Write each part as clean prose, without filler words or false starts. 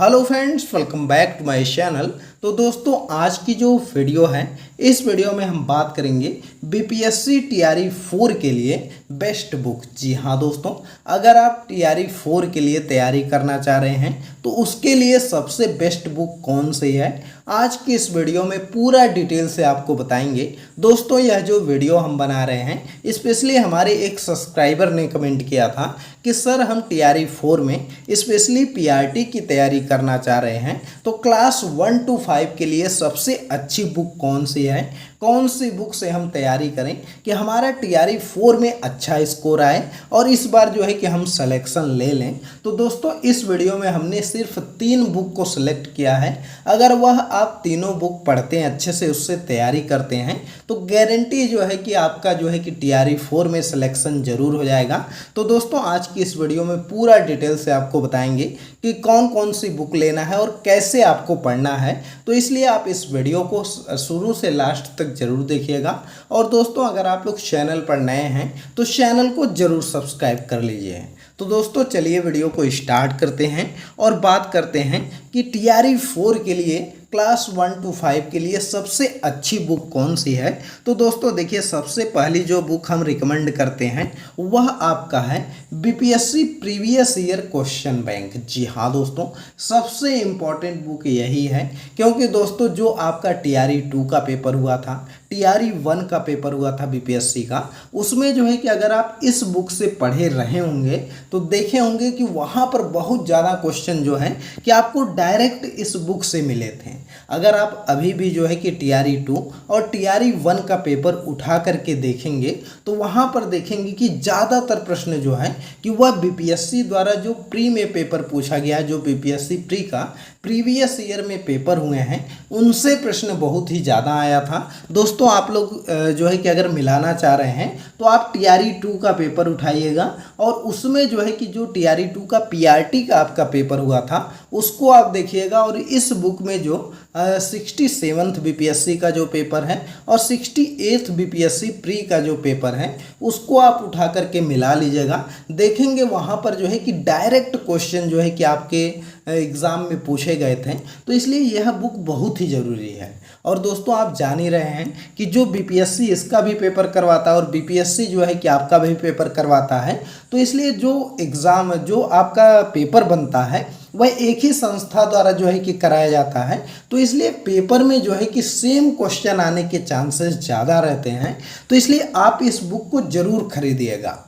Hello friends, welcome back to my channel. तो दोस्तों, आज की जो वीडियो है, इस वीडियो में हम बात करेंगे बीपीएससी टीआरई 4 के लिए बेस्ट बुक। जी हाँ दोस्तों, अगर आप टीआरई 4 के लिए तैयारी करना चाह रहे हैं तो उसके लिए सबसे बेस्ट बुक कौन सी है, आज की इस वीडियो में पूरा डिटेल से आपको बताएंगे। दोस्तों, यह जो वीडियो हम बना रहे हैं, स्पेशली हमारे एक सब्सक्राइबर ने कमेंट किया था कि सर हम टीआरई 4 में स्पेशली पीआरटी की तैयारी करना चाह रहे हैं, तो क्लास 1 to 5 के लिए सबसे अच्छी बुक कौन सी है, कौन सी बुक से हम तैयारी करें कि हमारा टीआरई 4 में अच्छा स्कोर आए और इस बार जो है कि हम सिलेक्शन ले लें। तो दोस्तों, इस वीडियो में हमने सिर्फ 3 बुक को सिलेक्ट किया है। अगर वह आप तीनों बुक पढ़ते हैं, अच्छे से उससे तैयारी करते हैं, तो गारंटी जो है कि आपका जो है कि टीआरई 4 में सिलेक्शन जरूर हो जाएगा। तो दोस्तों, आज की इस वीडियो में पूरा डिटेल से आपको बताएंगे कि कौन कौन सी बुक लेना है और कैसे आपको पढ़ना है। तो इसलिए आप इस वीडियो को शुरू से लास्ट तक जरूर देखिएगा। और दोस्तों, अगर आप लोग चैनल पर नए हैं तो चैनल को जरूर सब्सक्राइब कर लीजिए। तो दोस्तों, चलिए वीडियो को स्टार्ट करते हैं और बात करते हैं कि टीआरई 4 के लिए क्लास 1 to 5 के लिए सबसे अच्छी बुक कौन सी है। तो दोस्तों देखिए, सबसे पहली जो बुक हम रिकमेंड करते हैं वह आपका है BPSC previous year question bank. जी हाँ दोस्तों, सबसे इम्पॉर्टेंट बुक यही है, क्योंकि दोस्तों जो आपका टीआरई 2 का पेपर हुआ था, टीआरई 1 का पेपर हुआ था बीपीएससी का, उसमें जो है कि अगर आप इस बुक से पढ़े रहे होंगे तो देखे होंगे कि वहाँ पर बहुत ज़्यादा क्वेश्चन जो है कि आपको डायरेक्ट इस बुक से मिले थे। अगर आप अभी भी जो है कि टीआरई 2 और टीआरई 1 का पेपर उठा करके देखेंगे तो वहाँ पर देखेंगे कि ज़्यादातर प्रश्न जो है कि वह बीपीएससी द्वारा जो प्री में पेपर पूछा गया है, जो बीपीएससी प्री का प्रीवियस ईयर में पेपर हुए हैं, उनसे प्रश्न बहुत ही ज़्यादा आया था। दोस्तों, आप लोग जो है कि अगर मिलाना चाह रहे हैं तो आप टीआरई 2 का पेपर उठाइएगा और उसमें जो है कि जो टीआरई 2 का पीआरटी का आपका पेपर हुआ था उसको आप देखिएगा। और इस बुक में जो 67th बीपीएससी का जो पेपर है और 68th बीपीएससी प्री का जो पेपर है उसको आप उठा करके मिला लीजिएगा। देखेंगे वहाँ पर जो है कि डायरेक्ट क्वेश्चन जो है कि आपके एग्ज़ाम में पूछे गए थे। तो इसलिए यह बुक बहुत ही ज़रूरी है। और दोस्तों, आप जान ही रहे हैं कि जो बीपीएससी इसका भी पेपर करवाता है और बीपीएससी जो है कि आपका भी पेपर करवाता है, तो इसलिए जो एग्ज़ाम जो आपका पेपर बनता है वह एक ही संस्था द्वारा जो है कि कराया जाता है। तो इसलिए पेपर में जो है कि सेम क्वेश्चन आने के चांसेस ज़्यादा रहते हैं। तो इसलिए आप इस बुक को ज़रूर खरीदिएगा।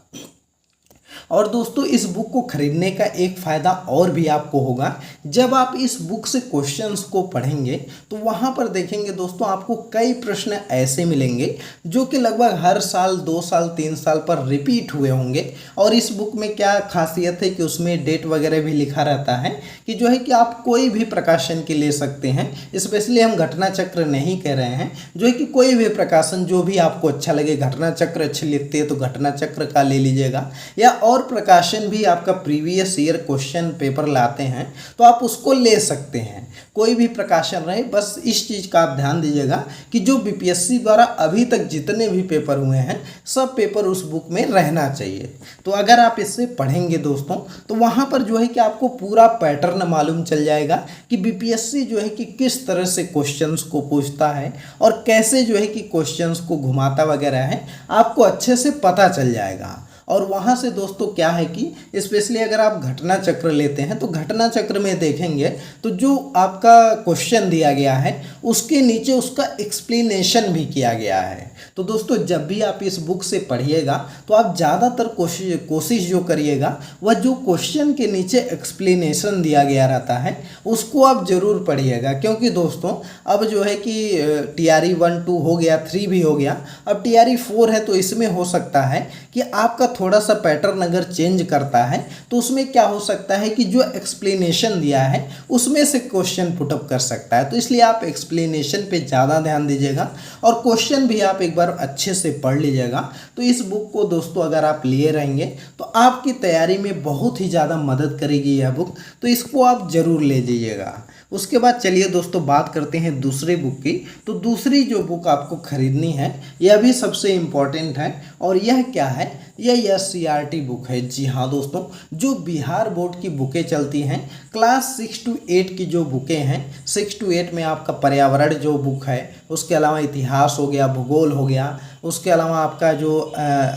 और दोस्तों, इस बुक को खरीदने का एक फ़ायदा और भी आपको होगा। जब आप इस बुक से क्वेश्चंस को पढ़ेंगे तो वहाँ पर देखेंगे दोस्तों, आपको कई प्रश्न ऐसे मिलेंगे जो कि लगभग हर साल 2 साल 3 साल पर रिपीट हुए होंगे। और इस बुक में क्या खासियत है कि उसमें डेट वगैरह भी लिखा रहता है कि जो है कि आप कोई भी प्रकाशन के ले सकते हैं। स्पेशली हम घटना चक्र नहीं कह रहे हैं, जो है कि कोई भी प्रकाशन जो भी आपको अच्छा लगे, घटना चक्र अच्छे लिखते हैं तो घटना चक्र का ले लीजिएगा, या और प्रकाशन भी आपका प्रीवियस ईयर क्वेश्चन पेपर लाते हैं तो आप उसको ले सकते हैं। कोई भी प्रकाशन रहे, बस इस चीज़ का आप ध्यान दीजिएगा कि जो बीपीएससी द्वारा अभी तक जितने भी पेपर हुए हैं सब पेपर उस बुक में रहना चाहिए। तो अगर आप इससे पढ़ेंगे दोस्तों तो वहाँ पर जो है कि आपको पूरा पैटर्न मालूम चल जाएगा कि बीपीएससी जो है कि किस तरह से क्वेश्चंस को पूछता है और कैसे जो है कि क्वेश्चंस को घुमाता वगैरह है, आपको अच्छे से पता चल जाएगा। और वहाँ से दोस्तों क्या है कि स्पेशली अगर आप घटना चक्र लेते हैं तो घटना चक्र में देखेंगे तो जो आपका क्वेश्चन दिया गया है उसके नीचे उसका एक्सप्लेनेशन भी किया गया है। तो दोस्तों, जब भी आप इस बुक से पढ़िएगा तो आप ज़्यादातर कोशिश जो करिएगा वह जो क्वेश्चन के नीचे एक्सप्लेनेशन दिया गया रहता है उसको आप ज़रूर पढ़िएगा। क्योंकि दोस्तों, अब जो है कि टीआरई 1 2 हो गया, 3 भी हो गया, अब टीआरई 4 है, तो इसमें हो सकता है कि आपका थोड़ा सा पैटर्न अगर चेंज करता है तो उसमें क्या हो सकता है कि जो एक्सप्लेनेशन दिया है उसमें से क्वेश्चन पुटअप कर सकता है। तो इसलिए आप एक्सप्लेनेशन पे ज़्यादा ध्यान दीजिएगा और क्वेश्चन भी आप एक बार अच्छे से पढ़ लीजिएगा। तो इस बुक को दोस्तों अगर आप लिए रहेंगे तो आपकी तैयारी में बहुत ही ज़्यादा मदद करेगी यह बुक, तो इसको आप ज़रूर ले लीजिएगा। उसके बाद चलिए दोस्तों बात करते हैं दूसरी बुक की। तो दूसरी जो बुक आपको खरीदनी है यह भी सबसे इम्पॉर्टेंट है, और यह क्या है, यह SCRT बुक है। जी हाँ दोस्तों, जो बिहार बोर्ड की बुकें चलती हैं, क्लास 6 to 8 की जो बुकें हैं, 6 to 8 में आपका पर्यावरण जो बुक है, उसके अलावा इतिहास हो गया, भूगोल हो गया, उसके अलावा आपका जो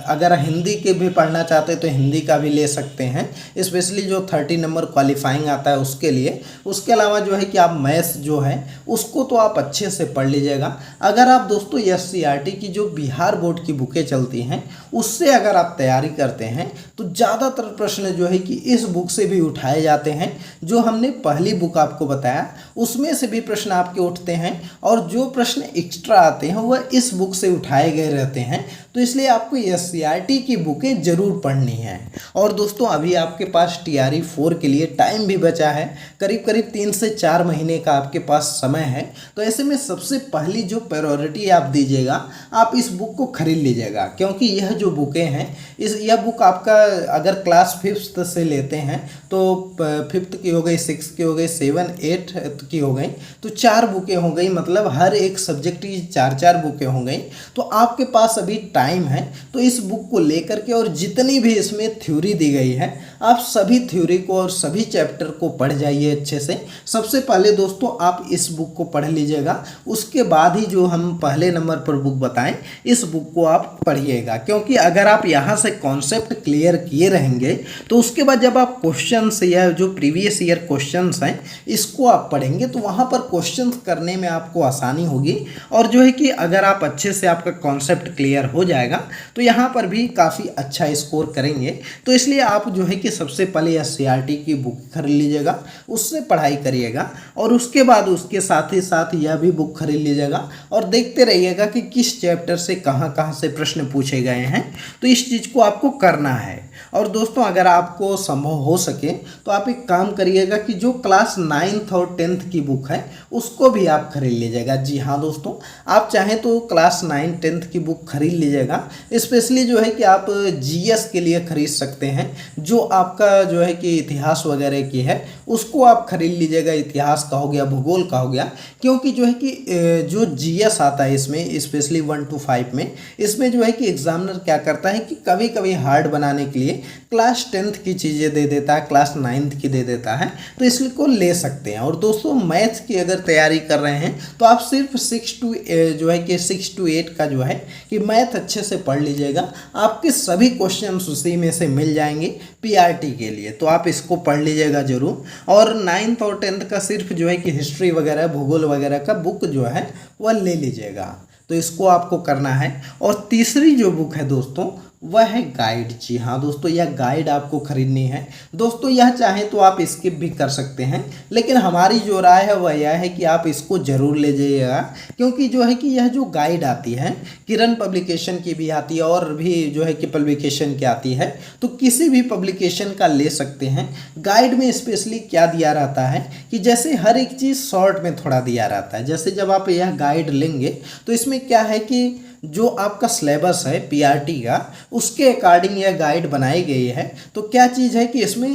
अगर हिंदी के भी पढ़ना चाहते हैं तो हिंदी का भी ले सकते हैं, स्पेशली जो 30 नंबर क्वालिफाइंग आता है उसके लिए। उसके अलावा जो है कि आप मैथ्स जो है उसको तो आप अच्छे से पढ़ लीजिएगा। अगर आप दोस्तों SCRT की जो बिहार बोर्ड की बुकें चलती हैं उससे अगर आप तैयारी करते हैं तो ज़्यादातर प्रश्न जो है कि इस बुक से भी उठाए जाते हैं। जो हमने पहली बुक आपको बताया उसमें से भी प्रश्न आपके उठते हैं, और जो प्रश्न एक्स्ट्रा आते हैं वह इस बुक से उठाए गए रहते हैं। तो इसलिए आपको SCRT की बुकें ज़रूर पढ़नी है। और दोस्तों अभी आपके पास TRE 4 के लिए टाइम भी बचा है, करीब करीब 3 से 4 महीने का आपके पास समय है। तो ऐसे में सबसे पहली जो प्रायोरिटी आप दीजिएगा, आप इस बुक को खरीद लीजिएगा, क्योंकि यह जो बुकें हैं यह बुक आपका अगर क्लास 5th से लेते हैं तो 5th की हो गई, 6th की हो गई, 7, 8 की हो गई, तो 4 बुकें हो गई, मतलब हर एक सब्जेक्ट की 4-4 बुकें हो गई। तो आपके पास अभी टाइम है, तो इस बुक को लेकर के और जितनी भी इसमें थ्योरी दी गई है आप सभी थ्योरी को और सभी चैप्टर को पढ़ जाइए अच्छे से। सबसे पहले दोस्तों आप इस बुक को पढ़ लीजिएगा, उसके बाद ही जो हम पहले नंबर पर बुक बताएं इस बुक को आप पढ़िएगा। क्योंकि अगर आप यहाँ से कॉन्सेप्ट क्लियर किए रहेंगे तो उसके बाद जब आप क्वेश्चंस या जो प्रीवियस ईयर क्वेश्चंस हैं इसको आप पढ़ेंगे तो वहाँ पर क्वेश्चंस करने में आपको आसानी होगी। और जो है कि अगर आप अच्छे से आपका कॉन्सेप्ट क्लियर हो जाएगा तो यहाँ पर भी काफ़ी अच्छा स्कोर करेंगे। तो इसलिए आप जो है कि सबसे पहले SCRT की बुक खरीद लीजिएगा, उससे पढ़ाई करिएगा, और उसके बाद उसके साथ ही साथ यह भी बुक खरीद लीजिएगा और देखते रहिएगा कि किस चैप्टर से कहाँ कहाँ से प्रश्न पूछे गए हैं। तो इस चीज़ को आपको करना है। और दोस्तों अगर आपको संभव हो सके तो आप एक काम करिएगा कि जो क्लास 9th और 10th की बुक है उसको भी आप खरीद लीजिएगा। जी हाँ दोस्तों, आप चाहें तो क्लास 9, 10th की बुक खरीद लीजिएगा। स्पेशली जो है कि आप GS के लिए खरीद सकते हैं, जो आपका जो है कि इतिहास वगैरह की है उसको आप खरीद लीजिएगा। इतिहास का हो गया, भूगोल का हो गया, क्योंकि जो है कि जो GS आता है इसमें स्पेशली 1 to 5 में, इसमें जो है कि एग्जामिनर क्या करता है कि कभी कभी हार्ड बनाने के लिए क्लास 10th की चीज़ें दे देता है, क्लास 9th की दे देता है, तो इसको ले सकते हैं। और दोस्तों मैथ की अगर तैयारी कर रहे हैं तो आप सिर्फ 6 to 8 का जो है कि मैथ अच्छे से पढ़ लीजिएगा, आपके सभी क्वेश्चन उसी में से मिल जाएंगे PRT के लिए। तो आप इसको पढ़ लीजिएगा ज़रूर। और 9th और 10th का सिर्फ जो है कि हिस्ट्री वगैरह, भूगोल वगैरह का बुक जो है वह ले लीजिएगा। तो इसको आपको करना है। और तीसरी जो बुक है दोस्तों वह है गाइड। जी हाँ दोस्तों, यह गाइड आपको खरीदनी है। दोस्तों यह चाहे तो आप स्किप भी कर सकते हैं, लेकिन हमारी जो राय है वह यह है कि आप इसको ज़रूर ले जाइएगा। क्योंकि जो है कि यह जो गाइड आती है, किरण पब्लिकेशन की भी आती है और भी जो है कि पब्लिकेशन की आती है, तो किसी भी पब्लिकेशन का ले सकते हैं। गाइड में स्पेशली क्या दिया रहता है कि जैसे हर एक चीज़ शॉर्ट में थोड़ा दिया रहता है। जैसे जब आप यह गाइड लेंगे तो इसमें क्या है कि जो आपका सिलेबस है PRT का, उसके अकॉर्डिंग यह गाइड बनाई गई है। तो क्या चीज़ है कि इसमें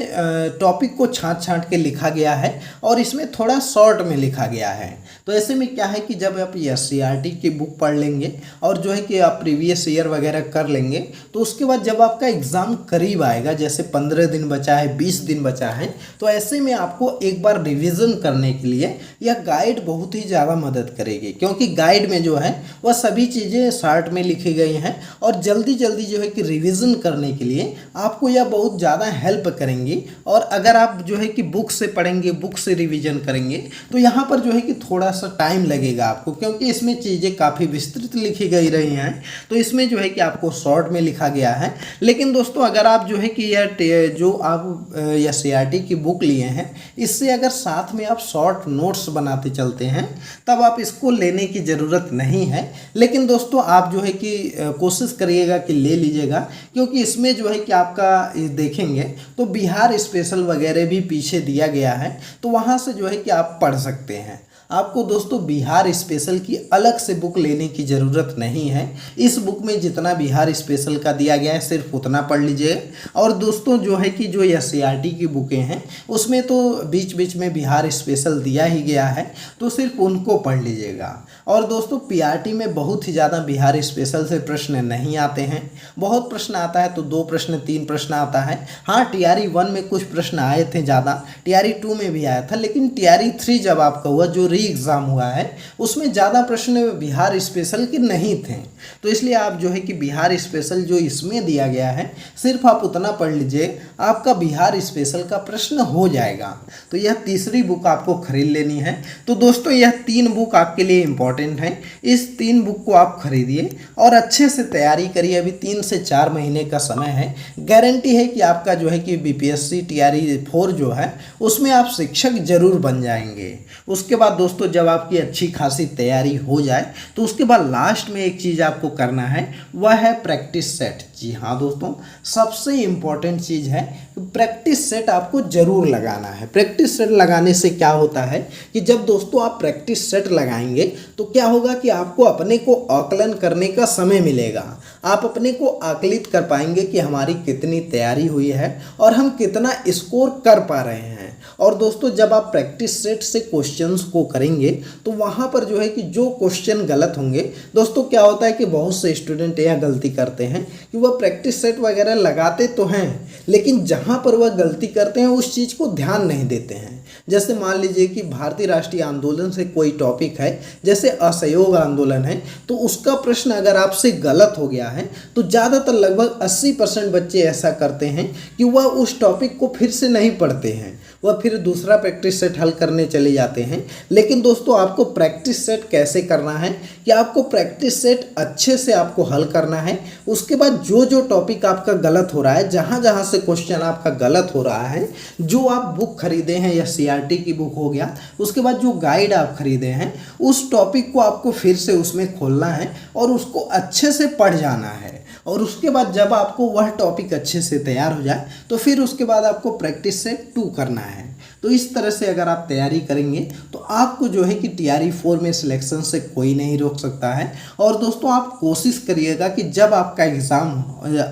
टॉपिक को छांट के लिखा गया है और इसमें थोड़ा शॉर्ट में लिखा गया है। तो ऐसे में क्या है कि जब आप SCRT की बुक पढ़ लेंगे और जो है कि आप प्रीवियस ईयर वगैरह कर लेंगे, तो उसके बाद जब आपका एग्ज़ाम करीब आएगा, जैसे 15 दिन बचा है, 20 दिन बचा है, तो ऐसे में आपको एक बार रिवीजन करने के लिए यह गाइड बहुत ही ज़्यादा मदद करेगी। क्योंकि गाइड में जो है वह सभी चीज़ें शॉर्ट में लिखी गई हैं और जल्दी जल्दी जो है कि रिवीजन करने के लिए आपको यह बहुत ज़्यादा हेल्प करेंगी। और अगर आप जो है कि बुक से पढ़ेंगे, बुक से रिवीजन करेंगे, तो यहाँ पर जो है कि थोड़ा सा टाइम लगेगा आपको, क्योंकि इसमें चीज़ें काफ़ी विस्तृत लिखी गई रही हैं। तो इसमें जो है कि आपको शॉर्ट में लिखा गया है। लेकिन दोस्तों अगर आप जो है कि यह जो आप SCRT की बुक लिए हैं, इससे अगर साथ में आप शॉर्ट नोट्स बनाते चलते हैं तब आप इसको लेने की ज़रूरत नहीं है। लेकिन दोस्तों आप जो है कि कोशिश करिएगा कि ले लीजिएगा, क्योंकि इसमें जो है कि आपका देखेंगे तो बिहार स्पेशल वगैरह भी पीछे दिया गया है, तो वहाँ से जो है कि आप पढ़ सकते हैं। आपको दोस्तों बिहार स्पेशल की अलग से बुक लेने की ज़रूरत नहीं है। इस बुक में जितना बिहार स्पेशल का दिया गया है सिर्फ उतना पढ़ लीजिए। और दोस्तों जो है कि जो एससीईआरटी की बुकें हैं उसमें तो बीच बीच में बिहार स्पेशल दिया ही गया है, तो सिर्फ उनको पढ़ लीजिएगा। और दोस्तों पीआरटी में बहुत ही ज़्यादा बिहार स्पेशल से प्रश्न नहीं आते हैं। बहुत प्रश्न आता है तो 2 प्रश्न 3 प्रश्न आता है। हाँ, टीआरई 1 में कुछ प्रश्न आए थे ज़्यादा, टीआरई 2 में भी आया था, लेकिन टीआरई 3 जब आपका हुआ जो री एग्ज़ाम हुआ है उसमें ज़्यादा प्रश्न बिहार स्पेशल के नहीं थे। तो इसलिए आप जो है कि बिहार स्पेशल जो इसमें दिया गया है सिर्फ आप उतना पढ़ लीजिए, आपका बिहार स्पेशल का प्रश्न हो जाएगा। तो यह तीसरी बुक आपको खरीद लेनी है। तो दोस्तों यह 3 बुक आपके लिए इम्पॉर्टेंट हैं। इस 3 बुक को आप खरीदिए और अच्छे से तैयारी करिए। अभी 3 से 4 महीने का समय है। गारंटी है कि आपका जो है कि बीपीएससी टीआरई 4 जो है उसमें आप शिक्षक जरूर बन जाएंगे। उसके बाद दोस्तों जब आपकी अच्छी खासी तैयारी हो जाए तो उसके बाद लास्ट में एक चीज़ आपको करना है, वह है प्रैक्टिस सेट। जी हाँ दोस्तों, सबसे इम्पॉर्टेंट चीज़ है प्रैक्टिस सेट आपको ज़रूर लगाना है। प्रैक्टिस सेट लगाने से क्या होता है कि जब दोस्तों आप प्रैक्टिस सेट लगाएंगे तो क्या होगा कि आपको अपने को आकलन करने का समय मिलेगा। आप अपने को आकलित कर पाएंगे कि हमारी कितनी तैयारी हुई है और हम कितना स्कोर कर पा रहे हैं। और दोस्तों जब आप प्रैक्टिस सेट से क्वेश्चंस को करेंगे तो वहाँ पर जो है कि जो क्वेश्चन गलत होंगे, दोस्तों क्या होता है कि बहुत से स्टूडेंट यह गलती करते हैं कि वह प्रैक्टिस सेट वगैरह लगाते तो हैं लेकिन जहाँ पर वह गलती करते हैं उस चीज़ को ध्यान नहीं देते हैं। जैसे मान लीजिए कि भारतीय राष्ट्रीय आंदोलन से कोई टॉपिक है, जैसे असहयोग आंदोलन है, तो उसका प्रश्न अगर आपसे गलत हो गया है तो ज़्यादातर लगभग 80% बच्चे ऐसा करते हैं कि वह उस टॉपिक को फिर से नहीं पढ़ते हैं, वह फिर दूसरा प्रैक्टिस सेट हल करने चले जाते हैं। लेकिन दोस्तों आपको प्रैक्टिस सेट कैसे करना है कि आपको प्रैक्टिस सेट अच्छे से आपको हल करना है। उसके बाद जो जो टॉपिक आपका गलत हो रहा है, जहाँ जहाँ से क्वेश्चन आपका गलत हो रहा है, जो आप बुक खरीदे हैं या सीआरटी की बुक हो गया, उसके बाद जो गाइड आप खरीदे हैं उस टॉपिक को आपको फिर से उसमें खोलना है और उसको अच्छे से पढ़ जाना है। और उसके बाद जब आपको वह टॉपिक अच्छे से तैयार हो जाए तो फिर उसके बाद आपको प्रैक्टिस सेट 2 करना है। तो इस तरह से अगर आप तैयारी करेंगे तो आपको जो है कि टीआरई 4 में सिलेक्शन से कोई नहीं रोक सकता है। और दोस्तों आप कोशिश करिएगा कि जब आपका एग्ज़ाम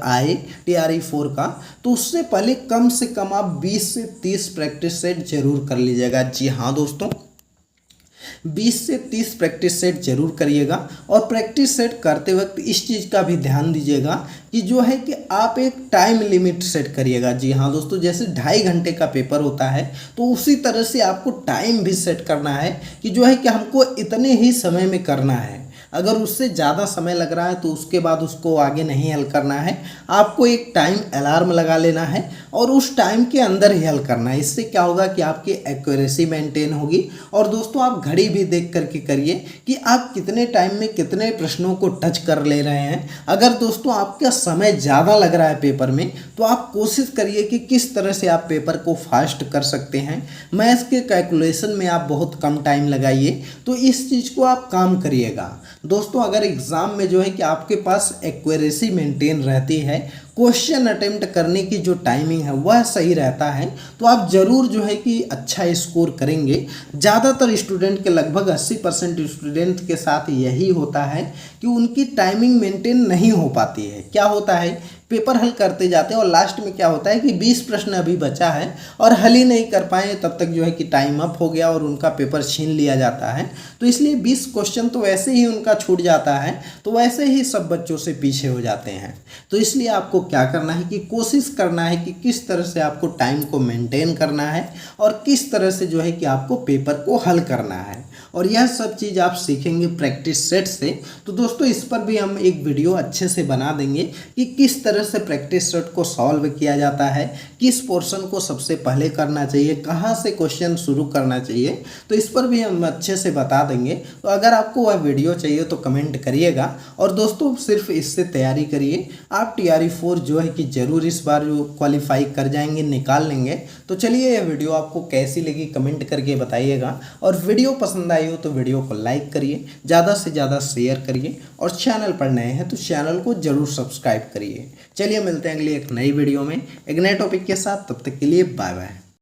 आए टीआरई 4 का तो उससे पहले कम से कम आप 20 से 30 प्रैक्टिस सेट जरूर कर लीजिएगा। जी हाँ दोस्तों, 20 से 30 प्रैक्टिस सेट जरूर करिएगा। और प्रैक्टिस सेट करते वक्त इस चीज़ का भी ध्यान दीजिएगा कि जो है कि आप एक टाइम लिमिट सेट करिएगा। जी हाँ दोस्तों, जैसे 2.5 घंटे का पेपर होता है तो उसी तरह से आपको टाइम भी सेट करना है कि जो है कि हमको इतने ही समय में करना है। अगर उससे ज़्यादा समय लग रहा है तो उसके बाद उसको आगे नहीं हल करना है। आपको एक टाइम अलार्म लगा लेना है और उस टाइम के अंदर ही हल करना है। इससे क्या होगा कि आपकी एक्यूरेसी मेंटेन होगी। और दोस्तों आप घड़ी भी देख करके करिए कि आप कितने टाइम में कितने प्रश्नों को टच कर ले रहे हैं। अगर दोस्तों आपका समय ज़्यादा लग रहा है पेपर में तो आप कोशिश करिए कि किस तरह से आप पेपर को फास्ट कर सकते हैं। मैथ्स के कैलकुलेशन में आप बहुत कम टाइम लगाइए, तो इस चीज़ को आप काम करिएगा। दोस्तों अगर एग्ज़ाम में जो है कि आपके पास एक्यूरेसी मेंटेन रहती है, क्वेश्चन अटेम्प्ट करने की जो टाइमिंग है वह सही रहता है, तो आप ज़रूर जो है कि अच्छा स्कोर करेंगे। ज़्यादातर स्टूडेंट के लगभग 80% स्टूडेंट के साथ यही होता है कि उनकी टाइमिंग मेंटेन नहीं हो पाती है। क्या होता है, पेपर हल करते जाते हैं और लास्ट में क्या होता है कि 20 प्रश्न अभी बचा है और हल ही नहीं कर पाए, तब तक जो है कि टाइम अप हो गया और उनका पेपर छीन लिया जाता है। तो इसलिए 20 क्वेश्चन तो वैसे ही उनका छूट जाता है, तो वैसे ही सब बच्चों से पीछे हो जाते हैं। तो इसलिए आपको क्या करना है कि कोशिश करना है कि किस तरह से आपको टाइम को मेंटेन करना है और किस तरह से जो है कि आपको पेपर को हल करना है। और यह सब चीज़ आप सीखेंगे प्रैक्टिस सेट से। तो दोस्तों इस पर भी हम एक वीडियो अच्छे से बना देंगे कि किस तरह से प्रैक्टिस सेट को सॉल्व किया जाता है, किस पोर्शन को सबसे पहले करना चाहिए, कहाँ से क्वेश्चन शुरू करना चाहिए, तो इस पर भी हम अच्छे से बता देंगे। तो अगर आपको वह वीडियो चाहिए तो कमेंट करिएगा। और दोस्तों सिर्फ इससे तैयारी करिए, आप टीआरई 4 जो है कि ज़रूर इस बार जो क्वालिफाई कर जाएंगे, निकाल लेंगे। तो चलिए यह वीडियो आपको कैसी लगी कमेंट करके बताइएगा। और वीडियो पसंद आई हो तो वीडियो को लाइक करिए, ज़्यादा से ज़्यादा शेयर करिए और चैनल पर नए हैं तो चैनल को ज़रूर सब्सक्राइब करिए। चलिए मिलते हैं अगली एक नई वीडियो में एक नए टॉपिक के साथ, तब तक के लिए बाय बाय।